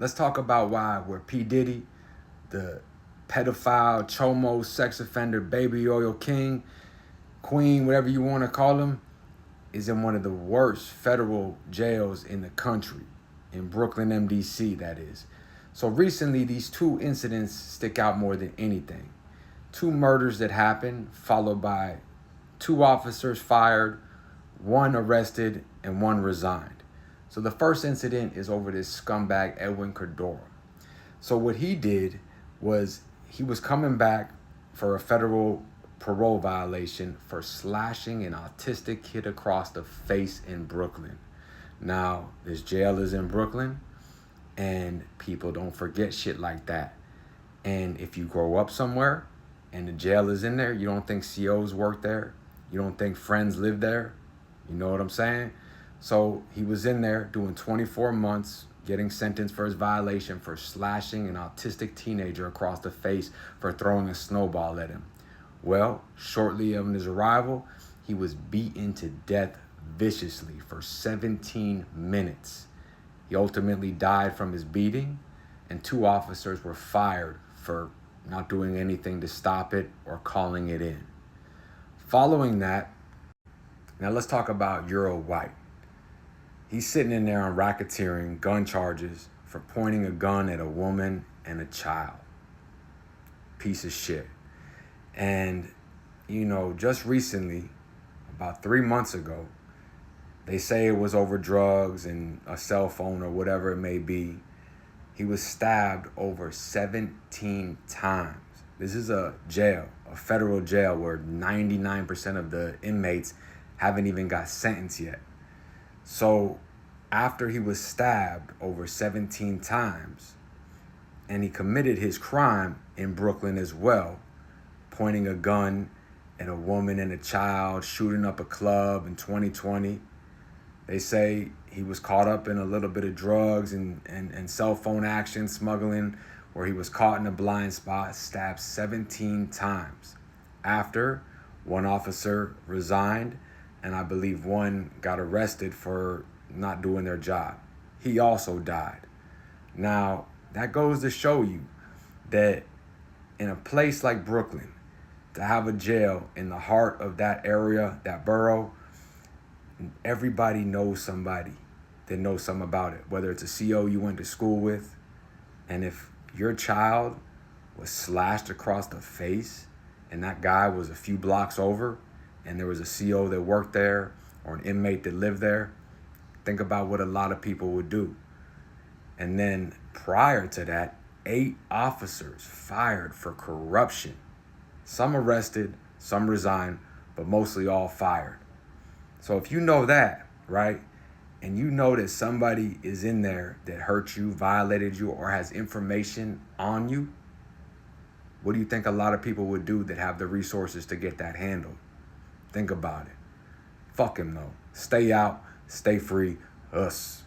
Let's talk about where P-Diddy, the pedophile, chomo, sex offender, baby oil king, queen, whatever you want to call him, is in one of the worst federal jails in the country, in Brooklyn, MDC, that is. So recently, these two incidents stick out more than anything. Two murders that happened, followed by two officers fired, one arrested, and one resigned. So the first incident is over this scumbag, Edwin Cordora. So what he did was he was coming back for a federal parole violation for slashing an autistic kid across the face in Brooklyn. Now, this jail is in Brooklyn, and people don't forget shit like that. And if you grow up somewhere and the jail is in there, you don't think COs work there, you don't think friends live there. You know what I'm saying? So he was in there doing 24 months, getting sentenced for his violation for slashing an autistic teenager across the face for throwing a snowball at him. Well, shortly on his arrival, he was beaten to death viciously for 17 minutes. He ultimately died from his beating, and two officers were fired for not doing anything to stop it or calling it in. Following that, now let's talk about Euro White. He's sitting in there on racketeering, gun charges for pointing a gun at a woman and a child. Piece of shit. And, just recently, about 3 months ago, they say it was over drugs and a cell phone or whatever it may be. He was stabbed over 17 times. This is a jail, a federal jail, where 99% of the inmates haven't even got sentenced yet. So after he was stabbed over 17 times, and he committed his crime in Brooklyn as well, pointing a gun at a woman and a child, shooting up a club in 2020. They say he was caught up in a little bit of drugs and cell phone action, smuggling, where he was caught in a blind spot, stabbed 17 times. After, one officer resigned, and I believe one got arrested for not doing their job. He also died. Now, that goes to show you that in a place like Brooklyn, to have a jail in the heart of that area, that borough, everybody knows somebody that knows something about it, whether it's a CO you went to school with. And if your child was slashed across the face and that guy was a few blocks over and there was a CO that worked there or an inmate that lived there, think about what a lot of people would do. And then prior to that, 8 officers fired for corruption. Some arrested, some resigned, but mostly all fired. So if you know that, right, and you know that somebody is in there that hurt you, violated you, or has information on you, what do you think a lot of people would do that have the resources to get that handled? Think about it. Fuck him though. Stay out, stay free, us.